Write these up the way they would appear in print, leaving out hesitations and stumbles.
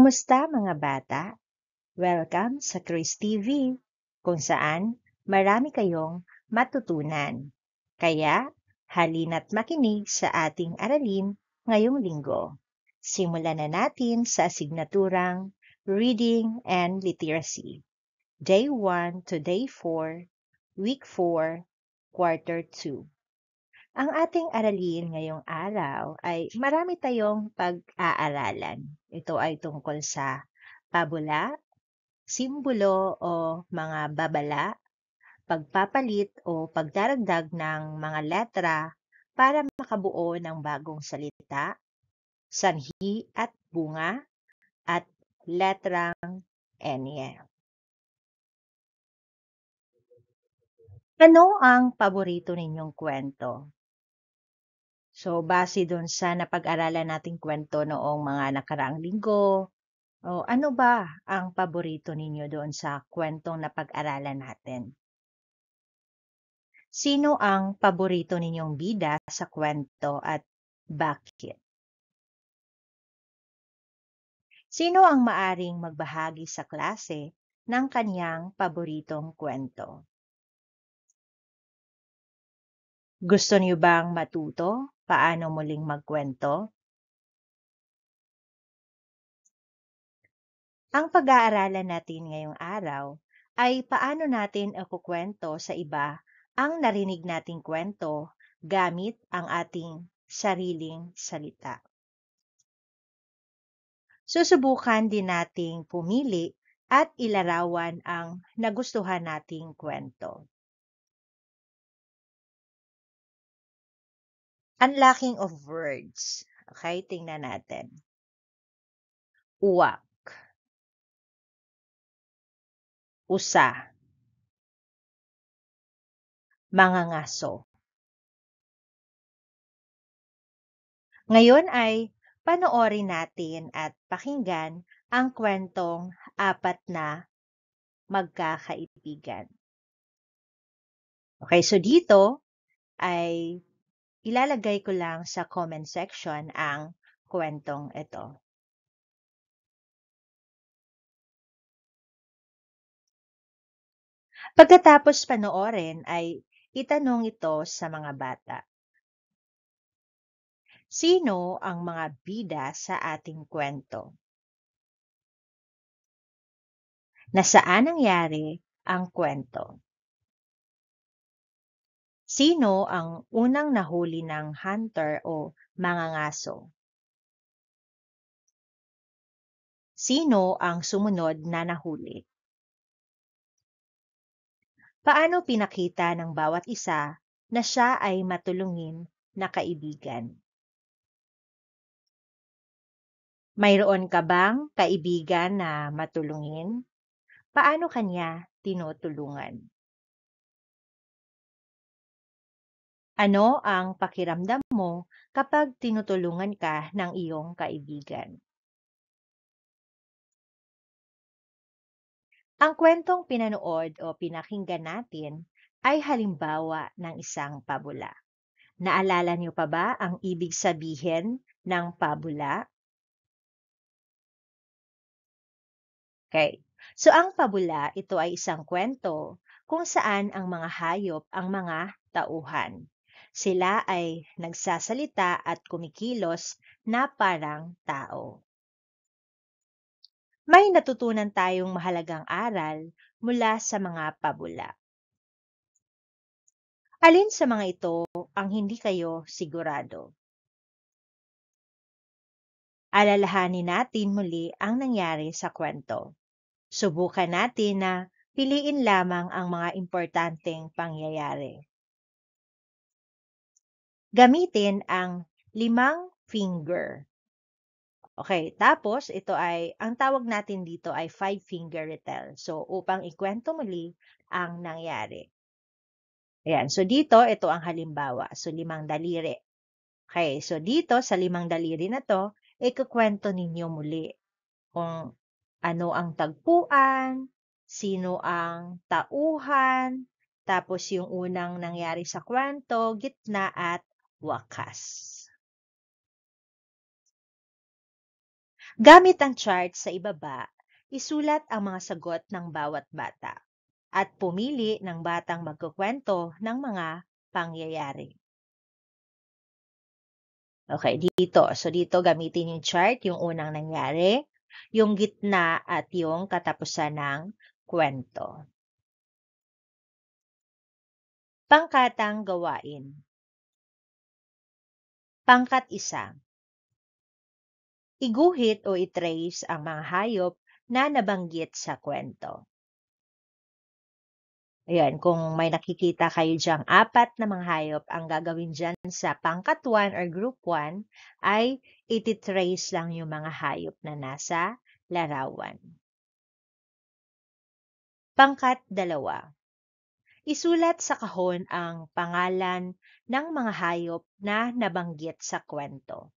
Kumusta mga bata? Welcome sa Chris TV, kung saan marami kayong matutunan. Kaya, halina't makinig sa ating aralin ngayong linggo. Simulan na natin sa asignaturang Reading and Literacy, Day 1 to Day 4, Week 4, Quarter 2. Ang ating aralin ngayong araw ay marami tayong pag-aaralan. Ito ay tungkol sa pabula, simbolo o mga babala, pagpapalit o pagdaragdag ng mga letra para makabuo ng bagong salita, sanhi at bunga, at letrang enye. Ano ang paborito ninyong kwento? So, base dun sa napag-aralan nating kwento noong mga nakaraang linggo, ano ba ang paborito ninyo doon sa kwentong napag-aralan natin? Sino ang paborito ninyong bida sa kwento at bakit? Sino ang maaring magbahagi sa klase ng kanyang paboritong kwento? Gusto niyo bang matuto paano muling magkwento? Ang pag-aaralan natin ngayong araw ay paano natin ikukwento sa iba ang narinig nating kwento gamit ang ating sariling salita. Susubukan din nating pumili at ilarawan ang nagustuhan nating kwento. Unlocking of words. Okay, tingnan natin. Uwak. Usa. Mangangaso. Ngayon ay panoorin natin at pakinggan ang kwentong Apat na Magkakaibigan. Okay, so dito ay ilalagay ko lang sa comment section ang kwentong ito. Pagkatapos panoorin ay itanong ito sa mga bata. Sino ang mga bida sa ating kwento? Nasaan nangyari ang kwento? Sino ang unang nahuli ng hunter o mangangaso? Sino ang sumunod na nahuli? Paano pinakita ng bawat isa na siya ay matulungin na kaibigan? Mayroon ka bang kaibigan na matulungin? Paano kanya tinutulungan? Ano ang pakiramdam mo kapag tinutulungan ka ng iyong kaibigan? Ang kwentong pinanood o pinakinggan natin ay halimbawa ng isang pabula. Naalala niyo pa ba ang ibig sabihin ng pabula? Okay. So ang pabula, ito ay isang kwento kung saan ang mga hayop ang mga tauhan. Sila ay nagsasalita at kumikilos na parang tao. May natutunan tayong mahalagang aral mula sa mga pabula. Alin sa mga ito ang hindi kayo sigurado? Alalahanin natin muli ang nangyari sa kwento. Subukan natin na piliin lamang ang mga importanteng pangyayari. Gamitin ang 5 finger. Okay, tapos ito ay, ang tawag natin dito ay 5-finger retell. So, upang ikwento muli ang nangyari. Ayan, so dito, ito ang halimbawa. So, 5 daliri. Okay, so dito sa 5 daliri na to, ikukwento ninyo muli kung ano ang tagpuan, sino ang tauhan, tapos yung unang nangyari sa kwento, gitna at wakas. Gamit ang chart sa ibaba, isulat ang mga sagot ng bawat bata at pumili ng batang magkukwento ng mga pangyayari. Okay, dito. So, dito gamitin yung chart, yung unang nangyari, yung gitna at yung katapusan ng kwento. Pangkatang gawain. Pangkat 1. Iguhit o itrace ang mga hayop na nabanggit sa kwento. Ayan, kung may nakikita kayo diyang 4 na mga hayop, ang gagawin dyan sa pangkat 1 or group 1 ay ititrace lang yung mga hayop na nasa larawan. Pangkat 2. Isulat sa kahon ang pangalan ng mga hayop na nabanggit sa kwento.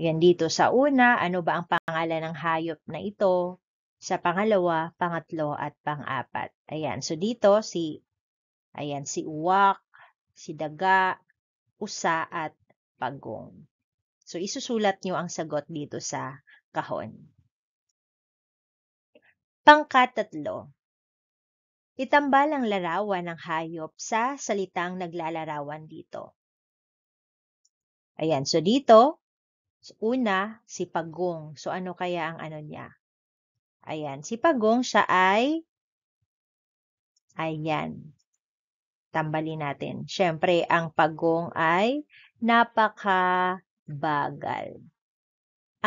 Yan dito sa una, ano ba ang pangalan ng hayop na ito? Sa pangalawa, pangatlo at pang-4. Ayan, so dito si uwak, si daga, usa at pagong. So isusulat nyo ang sagot dito sa kahon. Pangkat 3. Itambal ang larawan ng hayop sa salitang naglalarawan dito. Ayan, so dito, una, si pagong. So ano kaya ang ano niya? Ayan, si pagong siya ay, ayan, tambalin natin. Siyempre, ang pagong ay napakabagal.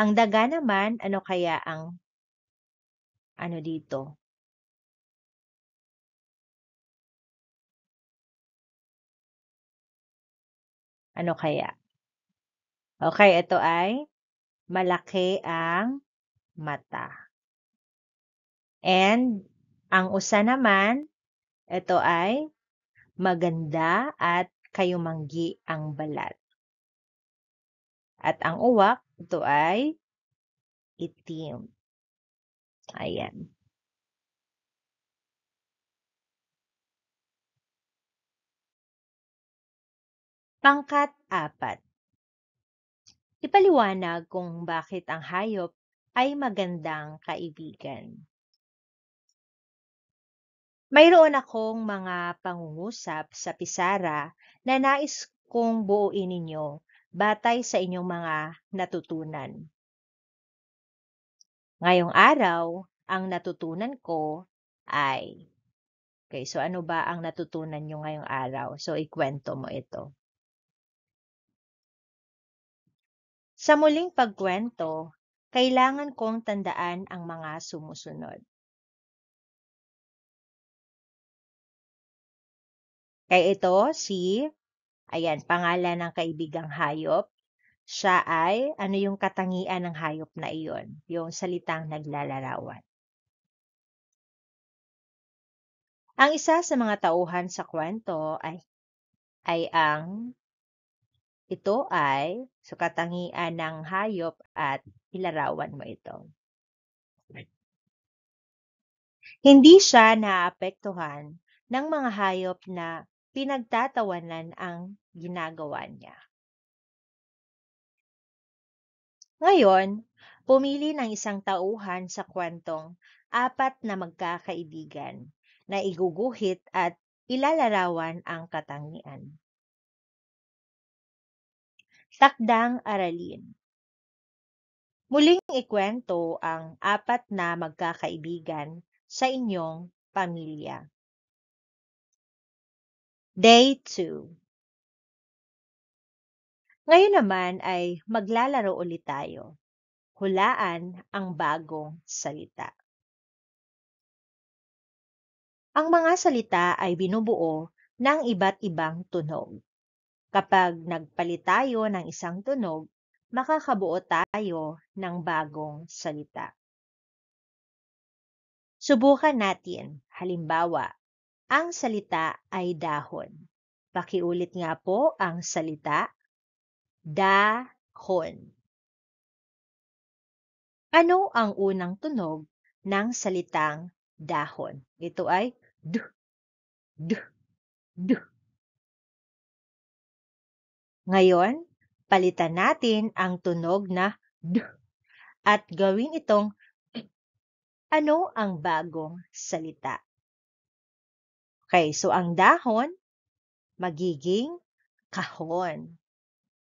Ang daga naman, ano kaya ang ano dito? Ano kaya? Okay, ito ay malaki ang mata. And ang usa naman, ito ay maganda at kayumanggi ang balat. At ang uwak, ito ay itim. Ayan. Pangkat 4. Ipaliwanag kung bakit ang hayop ay magandang kaibigan. Mayroon akong mga pangungusap sa pisara na nais kong buuin ninyo batay sa inyong mga natutunan. Ngayong araw, ang natutunan ko ay, okay, so ano ba ang natutunan nyo ngayong araw? So, ikwento mo ito. Sa muling pagkwento, kailangan kong tandaan ang mga sumusunod. Kaya ito ayan, pangalan ng kaibigang hayop. Siya ay, ano yung katangian ng hayop na iyon? Yung salitang naglalarawan. Ang isa sa mga tauhan sa kwento ito ay, so katangian ng hayop at ilarawan mo ito. Hindi siya naapektuhan ng mga hayop na pinagtatawanan ang ginagawa niya. Ngayon, pumili ng isang tauhan sa kwentong 4 na magkakaibigan na iguguhit at ilalarawan ang katangian. Takdang aralin. Muling ikwento ang 4 na magkakaibigan sa inyong pamilya. Day 2. Ngayon naman ay maglalaro ulit tayo. Hulaan ang bagong salita. Ang mga salita ay binubuo ng iba't ibang tunog. Kapag nagpalit tayo ng isang tunog, makakabuo tayo ng bagong salita. Subukan natin. Halimbawa, ang salita ay dahon. Pakiulit nga po ang salita, dahon. Ano ang unang tunog ng salitang dahon? Ito ay d, d, d. Ngayon, palitan natin ang tunog na D at gawin itong ano ang bagong salita. Okay, so ang dahon magiging kahon.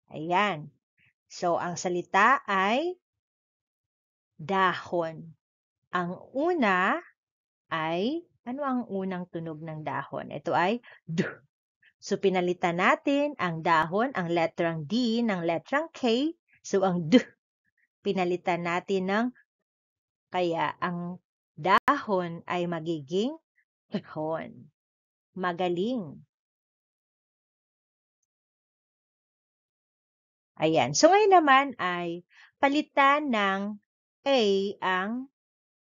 Ayan. So ang salita ay dahon. Ang una ay, ano ang unang tunog ng dahon? Ito ay D. So pinalitan natin ang dahon, ang letrang D ng letrang K. So ang D, pinalitan natin ng, kaya ang dahon ay magiging kahon. Magaling. Ayan. So ngayon naman ay palitan ng A ang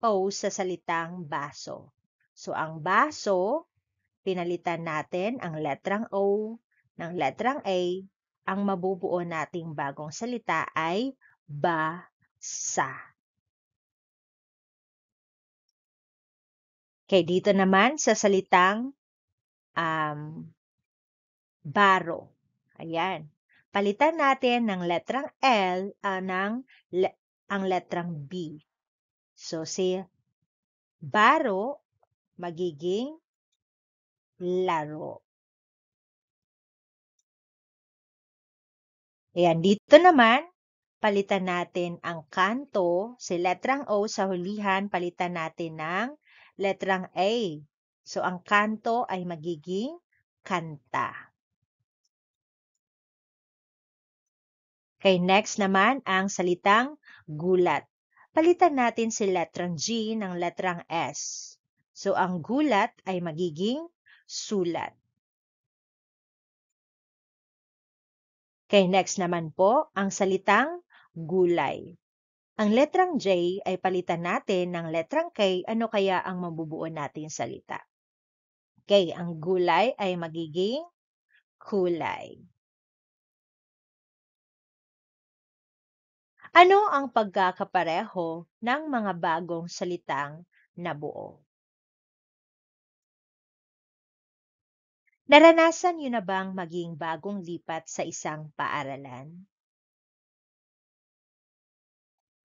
O sa salitang baso. So ang baso, pinalitan natin ang letrang O ng letrang A. Ang mabubuo nating bagong salita ay basa. Okay, dito naman sa salitang baro. Ayan. Palitan natin ng letrang L ang letrang B. So, si baro magiging laro. Ayan. Dito naman, palitan natin ang kanto. Si letrang O sa hulihan, palitan natin ng letrang A. So, ang kanto ay magiging kanta. Okay, next naman ang salitang gulat. Palitan natin si letrang G ng letrang S. So, ang gulat ay magiging sulat. Okay, next naman po ang salitang gulay. Ang letrang J ay palitan natin ng letrang K. Ano kaya ang mabubuo nating salita? Okay, ang gulay ay magiging kulay. Ano ang pagkakapareho ng mga bagong salitang nabuo? Naranasan niyo na bang maging bagong lipat sa isang paaralan?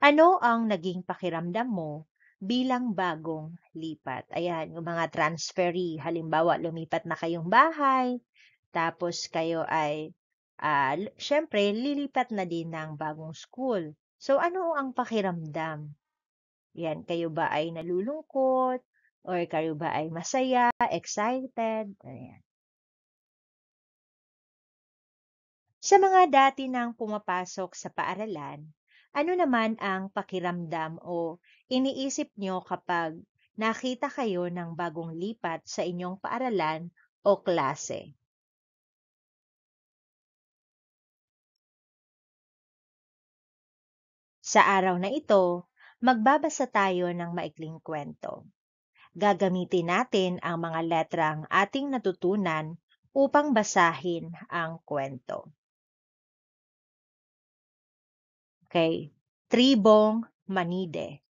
Ano ang naging pakiramdam mo bilang bagong lipat? Ayan, yung mga transferee. Halimbawa, lumipat na kayong bahay, tapos kayo ay, syempre, lilipat na din ng bagong school. So, ano ang pakiramdam? Yan, kayo ba ay nalulungkot? Or kayo ba ay masaya, excited? Ayan. Sa mga dati nang pumapasok sa paaralan, ano naman ang pakiramdam o iniisip nyo kapag nakita kayo ng bagong lipat sa inyong paaralan o klase? Sa araw na ito, magbabasa tayo ng maikling kwento. Gagamitin natin ang mga letrang ating natutunan upang basahin ang kwento. Okay. Tribong Manide.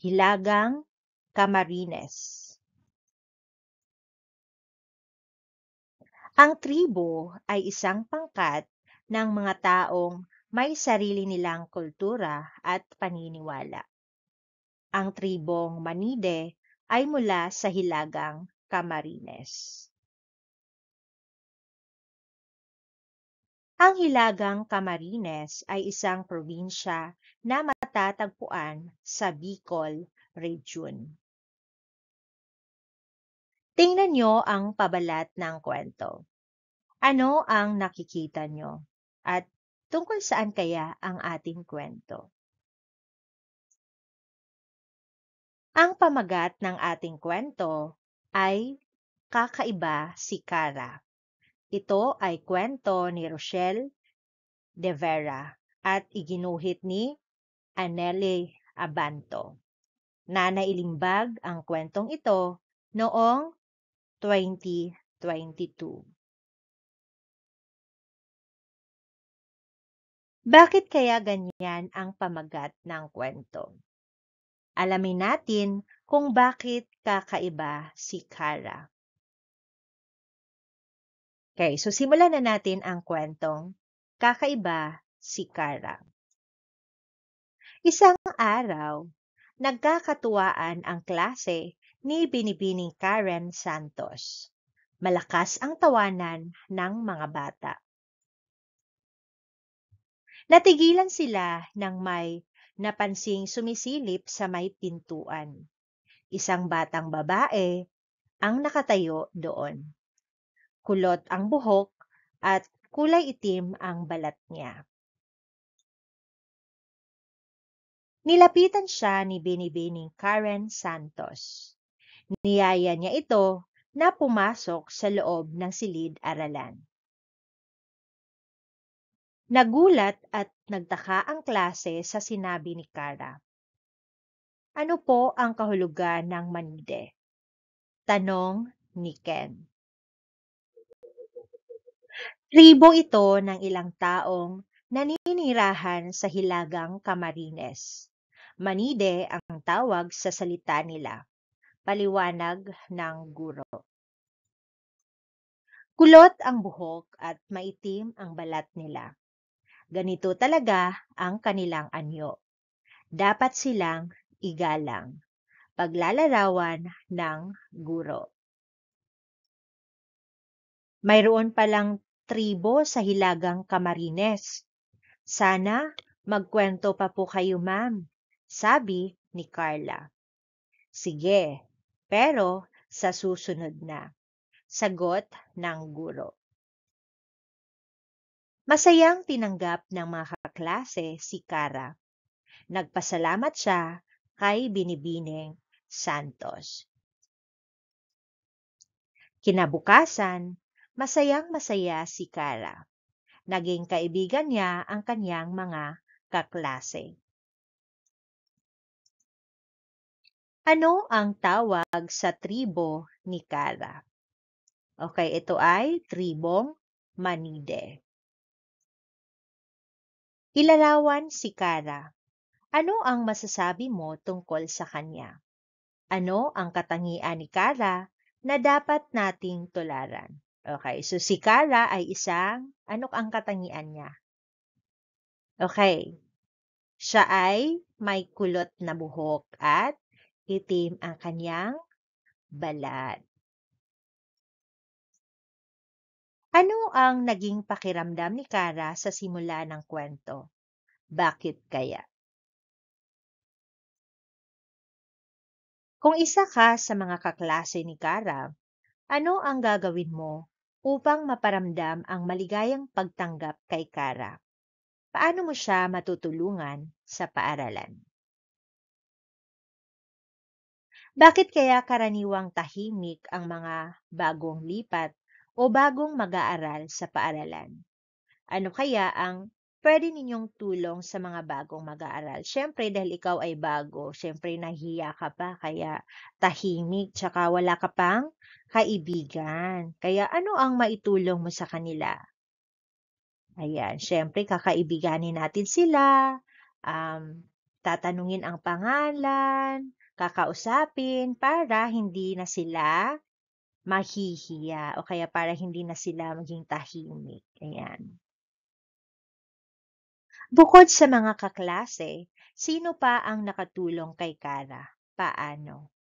Hilagang Camarines. Ang tribo ay isang pangkat ng mga taong may sarili nilang kultura at paniniwala. Ang tribong Manide ay mula sa Hilagang Camarines. Ang Hilagang Camarines ay isang probinsya na matatagpuan sa Bicol Region. Tingnan nyo ang pabalat ng kwento. Ano ang nakikita nyo? At tungkol saan kaya ang ating kwento? Ang pamagat ng ating kwento ay Kakaiba si Kara. Ito ay kwento ni Rochelle de Vera at iginuhit ni Anele Abanto. Nanailimbag ang kwentong ito noong 2022. Bakit kaya ganyan ang pamagat ng kwento? Alamin natin kung bakit kakaiba si Kara. Okay, so simulan na natin ang kwentong Kakaiba si Kara. Isang araw, nagkakatuwaan ang klase ni Binibining Karen Santos. Malakas ang tawanan ng mga bata. Natigilan sila nang may napansing sumisilip sa may pintuan. Isang batang babae ang nakatayo doon. Kulot ang buhok at kulay itim ang balat niya. Nilapitan siya ni Binibining Karen Santos. Niyaya niya ito na pumasok sa loob ng silid-aralan. Nagulat at nagtaka ang klase sa sinabi ni Kara. Ano po ang kahulugan ng manide? Tanong ni Ken. Tribo ito ng ilang taong naninirahan sa Hilagang Camarines. Manide ang tawag sa salita nila. Paliwanag ng guro. Kulot ang buhok at maitim ang balat nila. Ganito talaga ang kanilang anyo. Dapat silang igalang. Paglalarawan ng guro. Mayroon palang tribo sa Hilagang Camarines. Sana magkwento pa po kayo, ma'am, sabi ni Carla. Sige, pero sa susunod na, sagot ng guro. Masayang tinanggap ng mga kaklase si Kara. Nagpasalamat siya kay Binibining Santos. Kinabukasan, masayang-masaya si Kara. Naging kaibigan niya ang kanyang mga kaklase. Ano ang tawag sa tribo ni Kara? Okay, ito ay tribong Manide. Ilarawan si Kara. Ano ang masasabi mo tungkol sa kanya? Ano ang katangian ni Kara na dapat nating tularan? Okay, so si Kara ay ano ang katangian niya? Okay, siya ay may kulot na buhok at itim ang kanyang balat. Ano ang naging pakiramdam ni Kara sa simula ng kwento? Bakit kaya? Kung isa ka sa mga kaklase ni Kara, ano ang gagawin mo upang maparamdam ang maligayang pagtanggap kay Kara? Paano mo siya matutulungan sa paaralan? Bakit kaya karaniwang tahimik ang mga bagong lipat o bagong mag-aaral sa paaralan? Ano kaya ang pwede ninyong tulong sa mga bagong mag-aaral? Siyempre, dahil ikaw ay bago, siyempre nahiya ka pa, kaya tahimik, tsaka wala ka pang kaibigan. Kaya ano ang maitulong mo sa kanila? Ayan, siyempre kakaibiganin natin sila, um, tatanungin ang pangalan, kakausapin para hindi na sila mahihiya o kaya para hindi na sila maging tahimik. Ayan. Bukod sa mga kaklase, sino pa ang nakatulong kay Kara? Paano?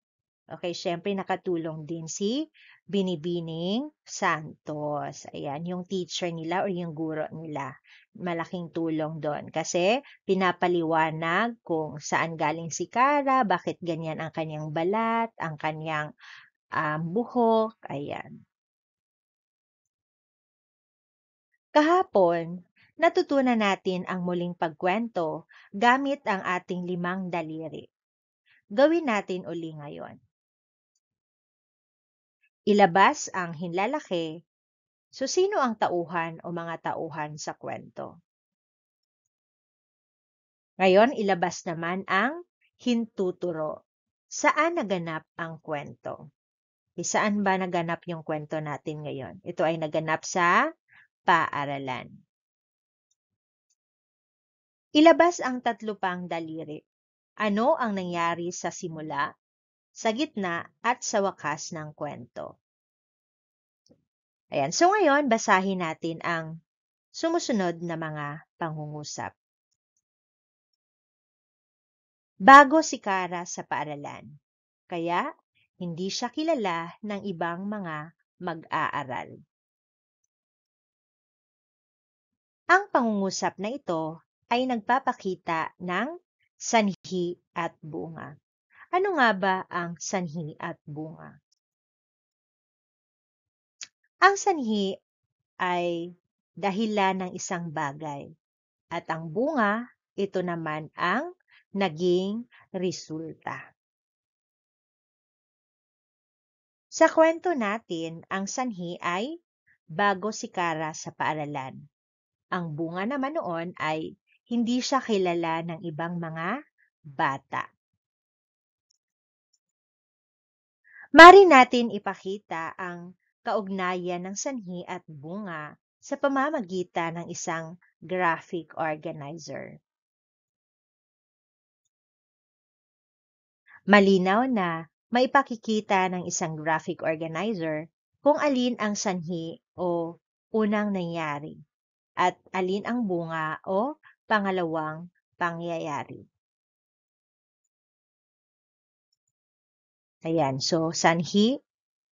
Okay, syempre nakatulong din si Binibining Santos. Ayan, yung teacher nila o yung guro nila. Malaking tulong doon kasi pinapaliwanag kung saan galing si Kara, bakit ganyan ang kanyang balat, ang kanyang buhok. Ayan. Kahapon, natutunan natin ang muling pagkwento gamit ang ating 5 daliri. Gawin natin uli ngayon. Ilabas ang hinlalaki. So, sino ang tauhan o mga tauhan sa kwento? Ngayon, ilabas naman ang hintuturo. Saan naganap ang kwento? Saan ba naganap yung kwento natin ngayon? Ito ay naganap sa paaralan. Ilabas ang 3 pang daliri. Ano ang nangyari sa simula, sa gitna at sa wakas ng kwento? Ayan. So ngayon, basahin natin ang sumusunod na mga pangungusap. Bago si Kara sa paaralan, kaya hindi siya kilala ng ibang mga mag-aaral. Ang pangungusap na ito ay nagpapakita ng sanhi at bunga. Ano nga ba ang sanhi at bunga? Ang sanhi ay dahilan ng isang bagay at ang bunga, ito naman ang naging resulta. Sa kwento natin, ang sanhi ay bago si Kara sa paaralan. Ang bunga naman noon ay hindi siya kilala ng ibang mga bata. Mari natin ipakita ang kaugnayan ng sanhi at bunga sa pamamagitan ng isang graphic organizer. Malinaw na maipakikita ng isang graphic organizer kung alin ang sanhi o unang nangyari at alin ang bunga o pangalawang pangyayari. Ayan, so sanhi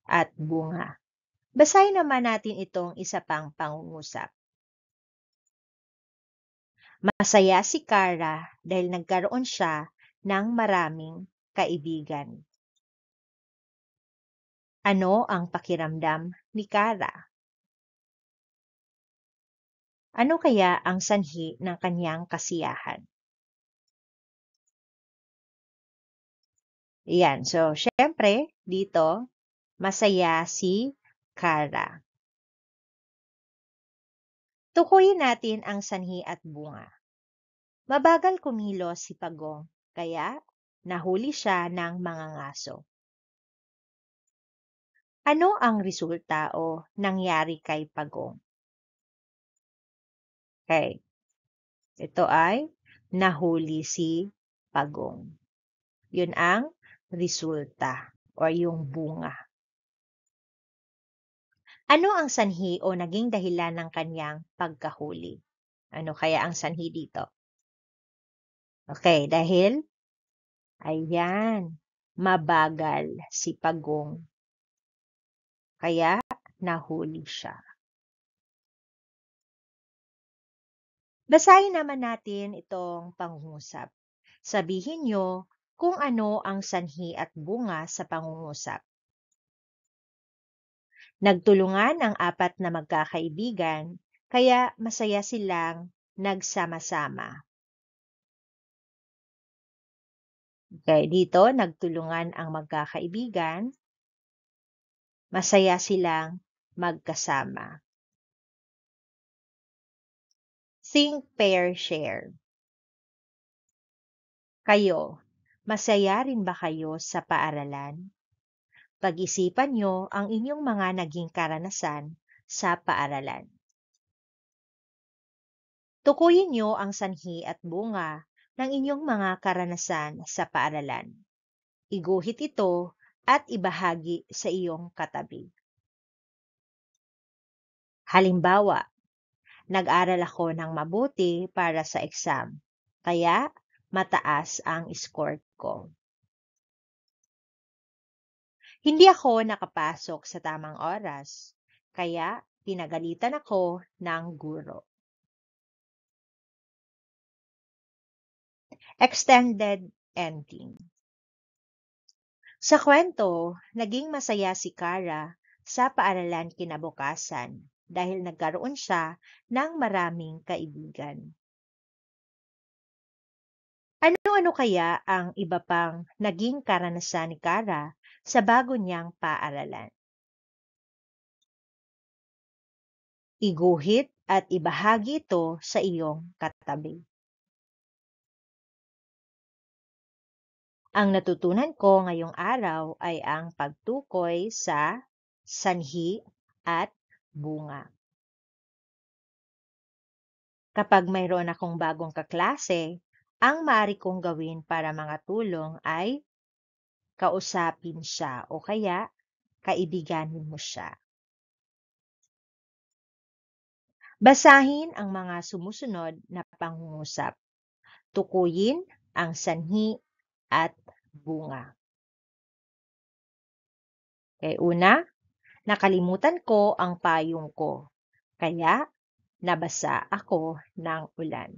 at bunga. Basahin naman natin itong isa pang pangungusap. Masaya si Kara dahil nagkaroon siya ng maraming kaibigan. Ano ang pakiramdam ni Kara? Ano kaya ang sanhi ng kanyang kasiyahan? Yan. So, syempre, dito, masaya si Kara. Tukuyin natin ang sanhi at bunga. Mabagal kumilos si Pagong, kaya nahuli siya ng mga ngaso. Ano ang resulta o nangyari kay Pagong? Okay. Ito ay nahuli si Pagong. Yun ang resulta o yung bunga. Ano ang sanhi o naging dahilan ng kanyang pagkahuli? Ano kaya ang sanhi dito? Okay, dahil ayan, mabagal si Pagong. Kaya nahuli siya. Basahin naman natin itong pangungusap. Sabihin nyo kung ano ang sanhi at bunga sa pangungusap. Nagtulungan ang apat na magkakaibigan, kaya masaya silang nagsama-sama. Okay, dito nagtulungan ang magkakaibigan, masaya silang magkasama. Think, pair, share. Kayo, masaya rin ba kayo sa paaralan? Pag-isipan nyo ang inyong mga naging karanasan sa paaralan. Tukuyin nyo ang sanhi at bunga ng inyong mga karanasan sa paaralan. Iguhit ito at ibahagi sa iyong katabi. Halimbawa, nag-aral ako ng mabuti para sa exam, kaya mataas ang score ko. Hindi ako nakapasok sa tamang oras, kaya pinagalitan ako ng guro. Extended ending. Sa kwento, naging masaya si Kara sa paaralan kinabukasan dahil nagkaroon siya ng maraming kaibigan. Ano-ano kaya ang iba pang naging karanasan ni Kara sa bago niyang paaralan? Iguhit at ibahagi ito sa iyong katabi. Ang natutunan ko ngayong araw ay ang pagtukoy sa sanhi at bunga. Kapag mayroon akong bagong kaklase, ang maaari kong gawin para makatulong ay kausapin siya o kaya kaibiganin mo siya. Basahin ang mga sumusunod na pangungusap. Tukuyin ang sanhi at bunga. Kaya una, nakalimutan ko ang payong ko, kaya nabasa ako ng ulan.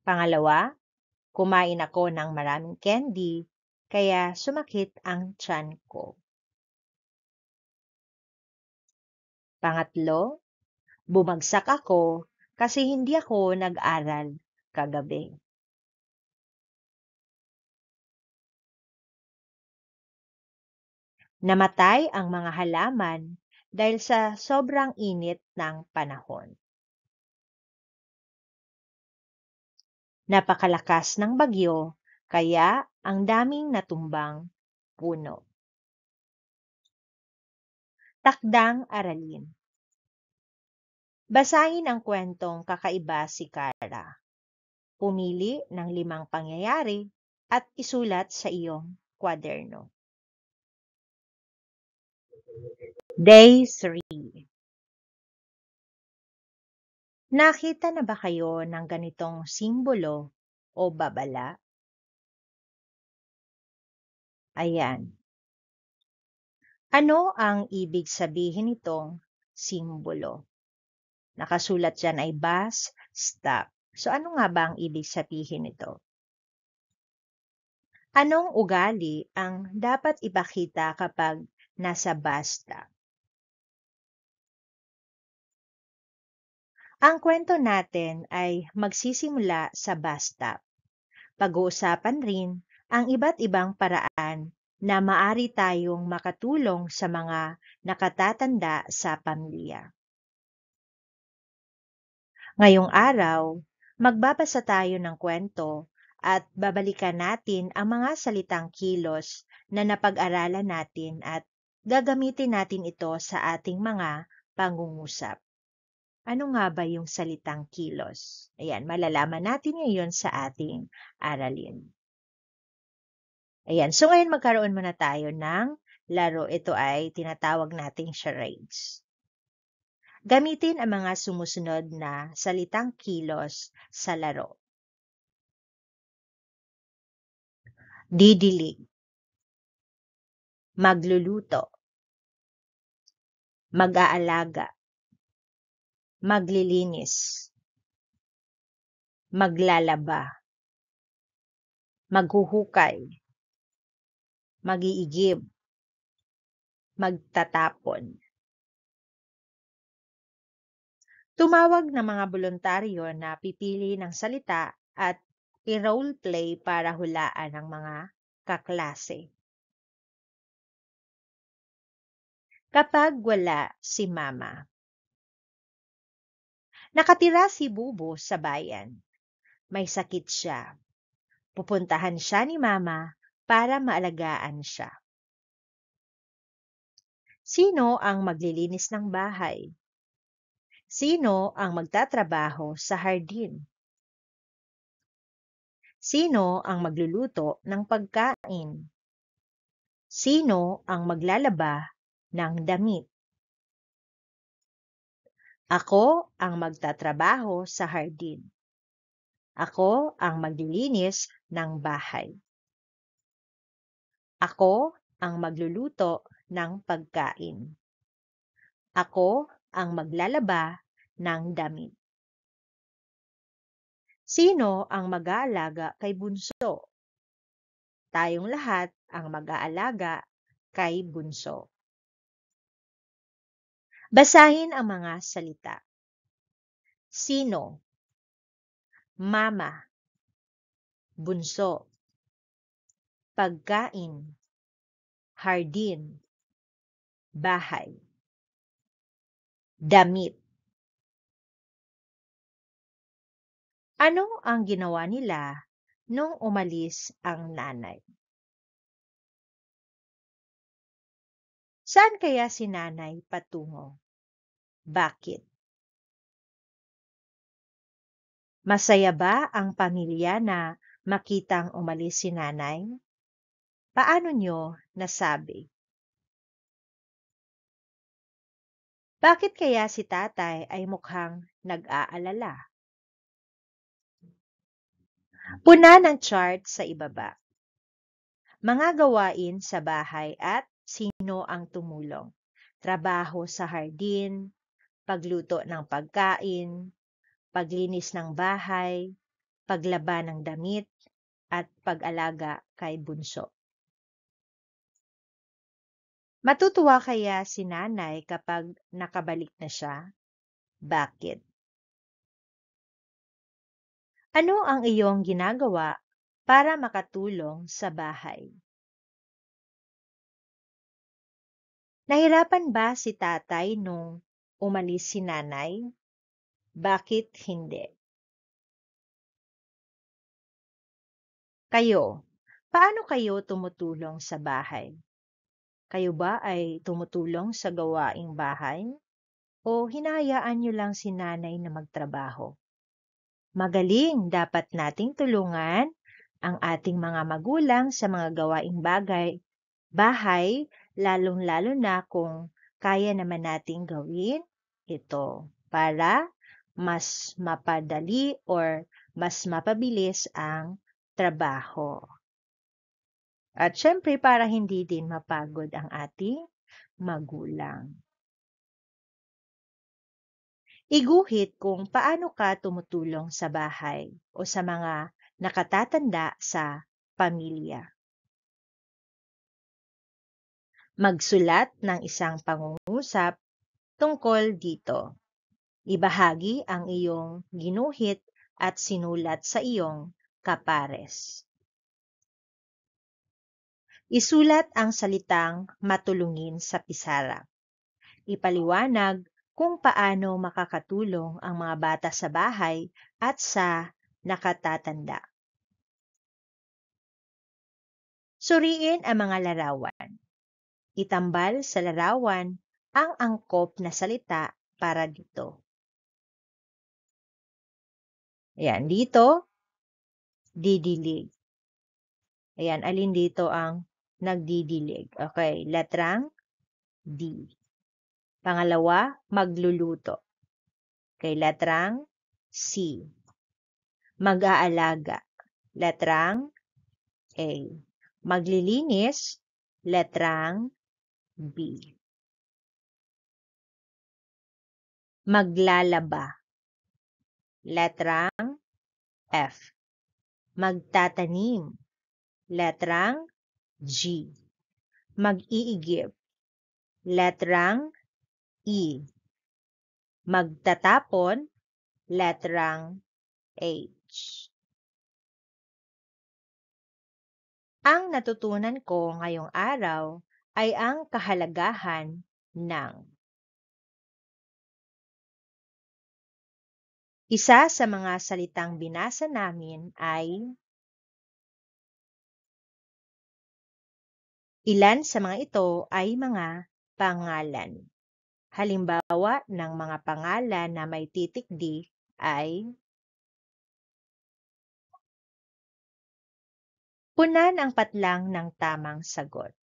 Pangalawa, kumain ako ng maraming candy, kaya sumakit ang tiyan ko. Pangatlo, bumagsak ako kasi hindi ako nag-aral kagabi. Namatay ang mga halaman dahil sa sobrang init ng panahon. Napakalakas ng bagyo, kaya ang daming natumbang puno. Takdang aralin. Basahin ang kwentong Kakaiba si Kara. Pumili ng 5 pangyayari at isulat sa iyong kwaderno. Day 3. Nakita na ba kayo ng ganitong simbolo o babala? Ayan. Ano ang ibig sabihin nitong simbolo? Nakasulat dyan ay bus stop. So ano nga ba ang ibig sabihin nito? Anong ugali ang dapat ipakita kapag nasa bus stop? Ang kwento natin ay magsisimula sa bus stop. Pag-uusapan rin ang iba't ibang paraan na maari tayong makatulong sa mga nakatatanda sa pamilya. Ngayong araw, magbabasa tayo ng kwento at babalikan natin ang mga salitang kilos na napag-aralan natin at gagamitin natin ito sa ating mga pangungusap. Ano nga ba yung salitang kilos? Ayan, malalaman natin ngayon sa ating aralin. Ayan, so ngayon magkaroon muna tayo ng laro. Ito ay tinatawag nating charades. Gamitin ang mga sumusunod na salitang kilos sa laro. Didilig, magluluto, mag-aalaga, maglilinis, maglalaba, maghuhukay, mag-iigib, magtatapon. Tumawag ng mga voluntaryo na pipili ng salita at i-role play para hulaan ang mga kaklase. Kapag wala si Mama. Nakatira si Bubo sa bayan. May sakit siya. Pupuntahan siya ni Mama para maalagaan siya. Sino ang maglilinis ng bahay? Sino ang magtatrabaho sa hardin? Sino ang magluluto ng pagkain? Sino ang maglalaba ng damit? Ako ang magtatrabaho sa hardin. Ako ang maglilinis ng bahay. Ako ang magluluto ng pagkain. Ako ang maglalaba ng damit. Sino ang mag-aalaga kay Bunso? Tayong lahat ang mag-aalaga kay Bunso. Basahin ang mga salita. Sino? Mama. Bunso. Pagkain. Hardin. Bahay. Damit. Ano ang ginawa nila nung umalis ang nanay? Saan kaya si nanay patungo? Bakit? Masaya ba ang pamilya na makitang umalis si nanay? Paano nyo nasabi? Bakit kaya si tatay ay mukhang nag-aalala? Puna ng chart sa ibaba. Mga gawain sa bahay at sino ang tumulong. Trabaho sa hardin, pagluto ng pagkain, paglinis ng bahay, paglaba ng damit, at pag-alaga kay bunso. Matutuwa kaya si nanay kapag nakabalik na siya? Bakit? Ano ang iyong ginagawa para makatulong sa bahay? Nahirapan ba si tatay nung umalis si nanay? Bakit hindi? Kayo, paano kayo tumutulong sa bahay? Kayo ba ay tumutulong sa gawaing bahay? O hinahayaan niyo lang si nanay na magtrabaho? Magaling, dapat nating tulungan ang ating mga magulang sa mga gawaing bahay, lalong-lalo na kung kaya naman nating gawin ito para mas mapadali or mas mapabilis ang trabaho. At syempre para hindi din mapagod ang ating magulang. Iguhit kung paano ka tumutulong sa bahay o sa mga nakatatanda sa pamilya. Magsulat ng isang pangungusap tungkol dito. Ibahagi ang iyong ginuhit at sinulat sa iyong kapares. Isulat ang salitang matulungin sa pisara. Ipaliwanag kung paano makakatulong ang mga bata sa bahay at sa nakatatanda. Suriin ang mga larawan. Itambal sa larawan ang angkop na salita para dito. Ayan, dito, didilig. Ayan, alin dito ang nagdidilig? Okay, letrang D. Pangalawa, magluluto. Okay, letrang C. Mag-aalaga. Letrang A. Maglilinis. Letrang B. Maglalaba. Letrang F. Magtatanim. Letrang G. Mag-iigib. Letrang E. Magtatapon. Letrang H. Ang natutunan ko ngayong araw ay ang kahalagahan ng isa sa mga salitang binasa namin ay ilan sa mga ito ay mga pangalan. Halimbawa ng mga pangalan na may titik D ay punan ang patlang ng tamang sagot.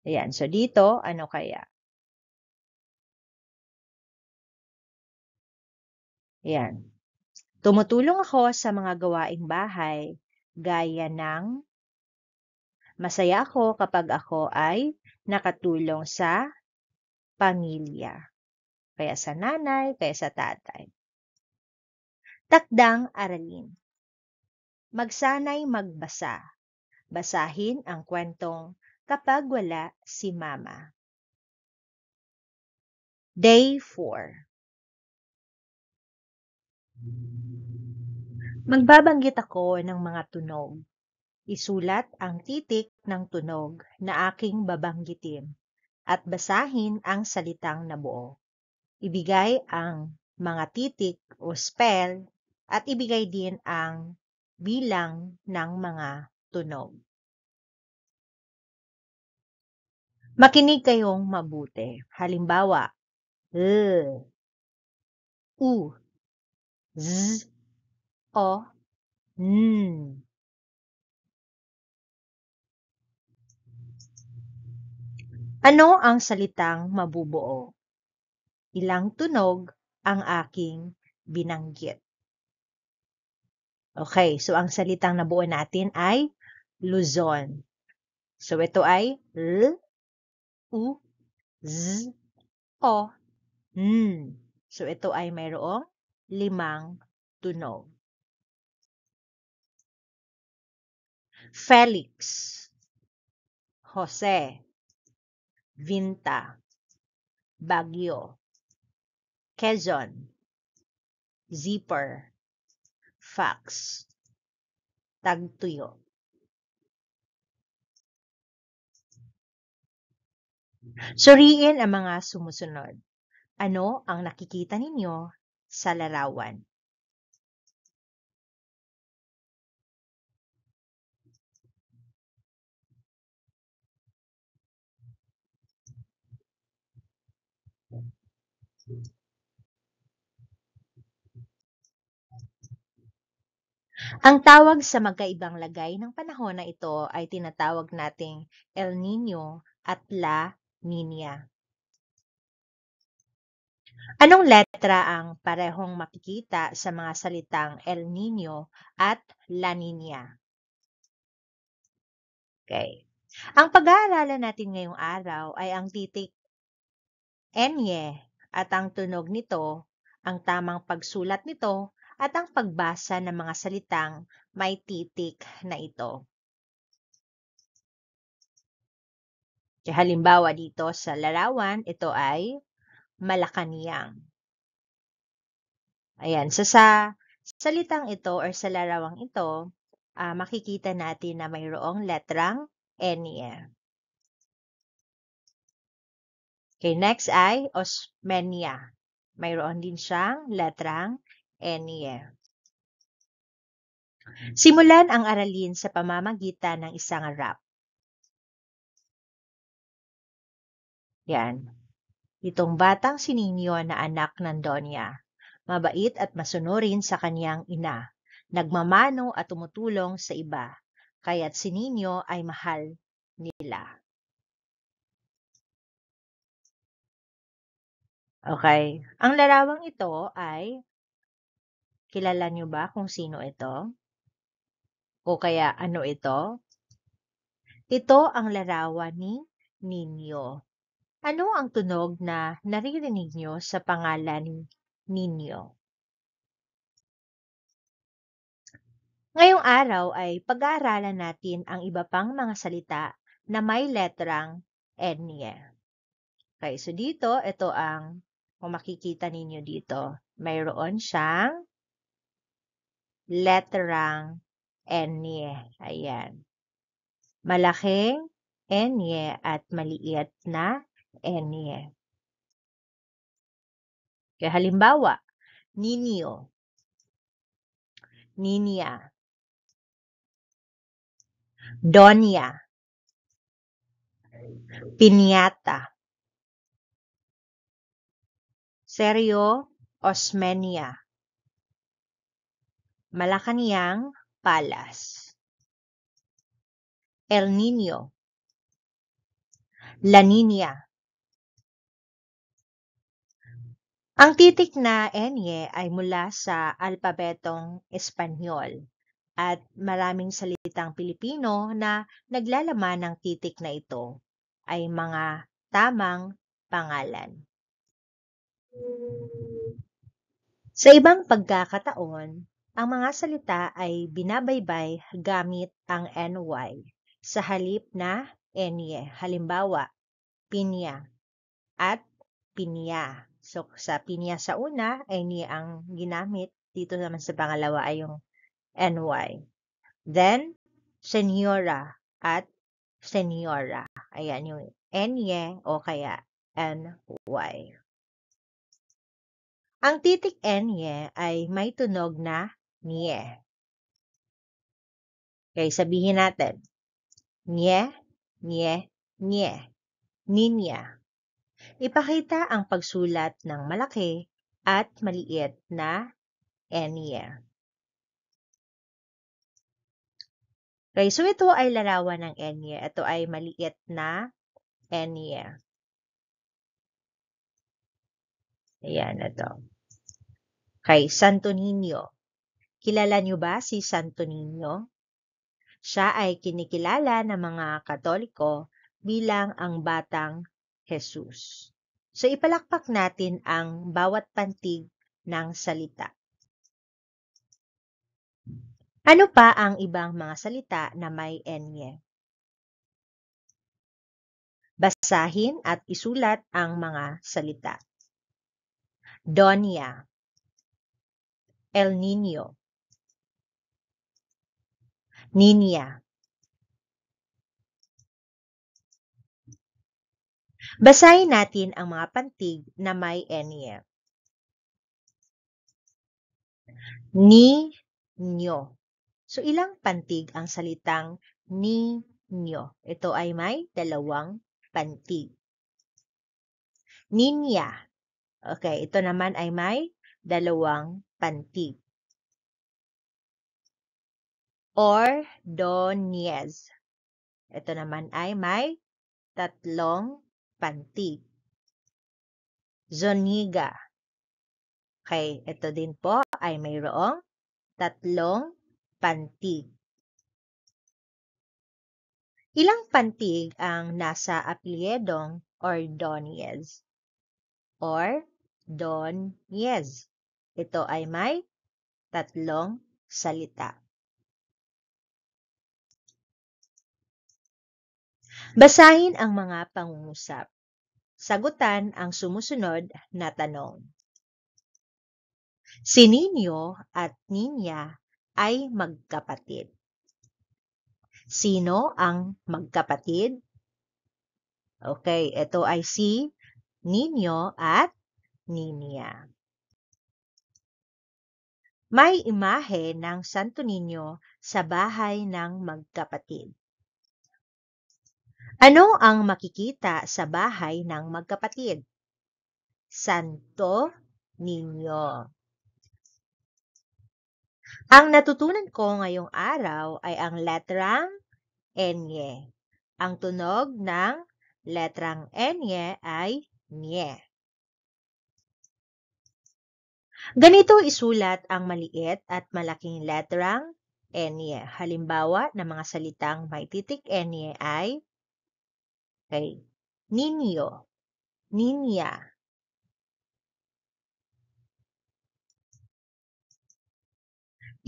Ayan, so dito, ano kaya? Ayan. Tumutulong ako sa mga gawaing bahay gaya ng masaya ako kapag ako ay nakatulong sa pamilya. Kaya sa nanay, kaya sa tatay. Takdang aralin. Magsanay magbasa. Basahin ang kwentong kapag wala si mama. Day 4. Magbabanggit ako ng mga tunog. Isulat ang titik ng tunog na aking babanggitin at basahin ang salitang nabuo. Ibigay ang mga titik o spell at ibigay din ang bilang ng mga tunog. Makinig kayong mabuti. Halimbawa, L, U, Z, O, N. Ano ang salitang mabubuo? Ilang tunog ang aking binanggit? Okay, so ang salitang nabuo natin ay Luzon. So ito ay L, U, Z, O, N. So ito ay mayroong 5 tunog. Felix, Jose, Vinta, Baguio, Quezon, Zipper, Fax, Tagtuyo. Suriin ang mga sumusunod. Ano ang nakikita ninyo sa larawan? Ang tawag sa magkaibang lagay ng panahon na ito ay tinatawag nating El Niño at La Niña. Anong letra ang parehong makikita sa mga salitang El Niño at La Niña? Okay. Ang pag-aaralan natin ngayong araw ay ang titik Enye at ang tunog nito, ang tamang pagsulat nito, at ang pagbasa ng mga salitang may titik na ito. Kaya halimbawa dito sa larawan, ito ay Malacanang. Ayan, sa salitang ito or sa larawang ito, makikita natin na mayroong letrang Enye. Okay, next ay Osmeña. Mayroon din siyang letrang Enye. Simulan ang aralin sa pamamagitan ng isang rap. Yan. Itong batang si Nino na anak ng Donya. Mabait at masunurin sa kanyang ina. Nagmamano at tumutulong sa iba. Kaya't si Nino ay mahal nila. Okay. Ang larawang ito ay, kilala nyo ba kung sino ito? O kaya ano ito? Ito ang larawan ni Nino. Ano ang tunog na naririnig nyo sa pangalan ni Nino? Ngayong araw ay pag-aaralan natin ang iba pang mga salita na may letrang Enye. Okay, so dito, ito ang, kung makikita ninyo dito, mayroon siyang letrang Enye. Ayan. Malaking Enye at maliit na Enye. Kaya halimbawa, Ninyo, Ninya, Donya, Piñata, Seryo, Osmeña, Malacanang, Palas, El Niño, La Niña. Ang titik na Enye ay mula sa alpabetong Espanyol at maraming salitang Pilipino na naglalaman ng titik na ito ay mga tamang pangalan. Sa ibang pagkakataon, ang mga salita ay binabaybay gamit ang NY sa halip na Enye. Halimbawa, pinya at pinya. So, sa pinya sa una, Enye ang ginamit. Dito naman sa pangalawa ay yung NY. Then, senyora at senyora. Ayan yung Enye o kaya NY. Ang titik Enye ay may tunog na nye. Okay, sabihin natin. Nye, nye, nye. Ninya. Ipakita ang pagsulat ng malaki at maliit na Enye. Okay, so ito ay larawan ng Enye. Ito ay maliit na Enye. Ayan, ito. Okay, Santo Niño, Kilala niyo ba si Santo Niño? Siya ay kinikilala ng mga Katoliko bilang ang Batang Jesus. So ipalakpak natin ang bawat pantig ng salita. Ano pa ang ibang mga salita na may enye? Basahin at isulat ang mga salita. Doña, El Niño, Niña. Basahin natin ang mga pantig na may enye. Niño. So ilang pantig ang salitang niño? Ito ay may dalawang pantig. Niña. Okay, ito naman ay may dalawang pantig. Ordóñez. Ito naman ay may tatlong pantig. Zuniga. Okay, ito din po ay mayroong tatlong pantig. Ilang pantig ang nasa apelyedong Ordóñez? Ordóñez. Ito ay may tatlong salita. Basahin ang mga pangungusap. Sagutan ang sumusunod na tanong. Si Niño at Niña ay magkapatid. Sino ang magkapatid? Okay, ito ay si Niño at Niña. May imahe ng Santo Niño sa bahay ng magkapatid. Ano ang makikita sa bahay ng magkapatid? Santo Niño. Ang natutunan ko ngayong araw ay ang letrang Enye. Ang tunog ng letrang Enye ay Nye. Ganito isulat ang maliit at malaking letrang Enye. Halimbawa ng mga salitang may titik Enye ay Niño, Niña.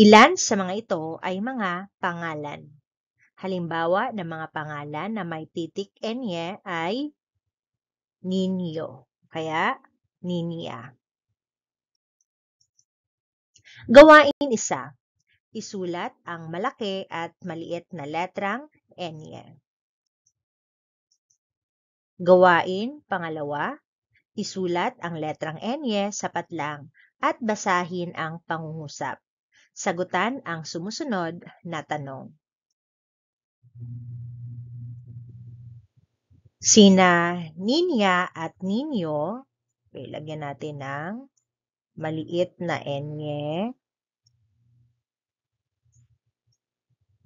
Ilan sa mga ito ay mga pangalan. Halimbawa ng mga pangalan na may titik Enye ay Niño, kaya Niña. Gawain 1. Isulat ang malaki at maliit na letrang Enye. Gawain 2. Isulat ang letrang Enye sa patlang at basahin ang pangungusap. Sagutan ang sumusunod na tanong. Sina Niña at Niño, lagyan natin ng maliit na Enye.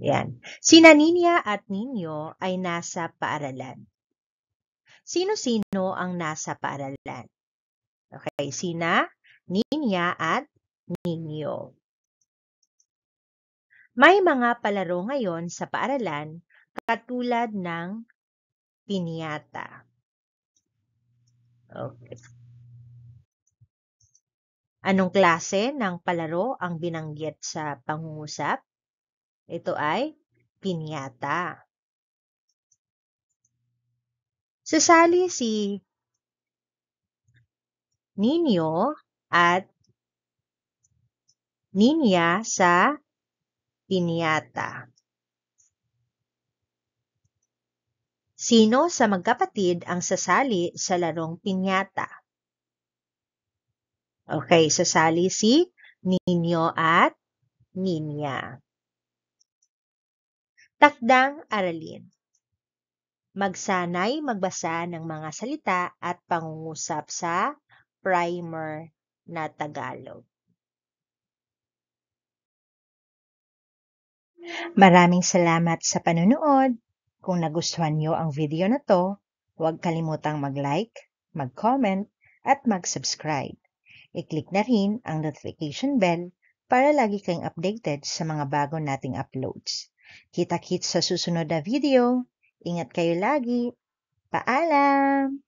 Yan. Sina Niña at Niño ay nasa paaralan. Sino-sino ang nasa paaralan? Okay, sina Niña at Niño. May mga palaro ngayon sa paaralan katulad ng piñata. Okay. Anong klase ng palaro ang binanggit sa pangungusap? Ito ay piñata. Sasali si Niño at Niña sa piñata. Sino sa magkapatid ang sasali sa larong piñata? Okay, sasali si Niño at Niña. Takdang aralin. Magsanay magbasa ng mga salita at pangungusap sa primer na Tagalog. Maraming salamat sa panonood. Kung nagustuhan niyo ang video na to, huwag kalimutang mag-like, mag-comment, at mag-subscribe. I-click na rin ang notification bell para lagi kayong updated sa mga bago nating uploads. Kita-kits sa susunod na video. Ingat kayo lagi. Paalam!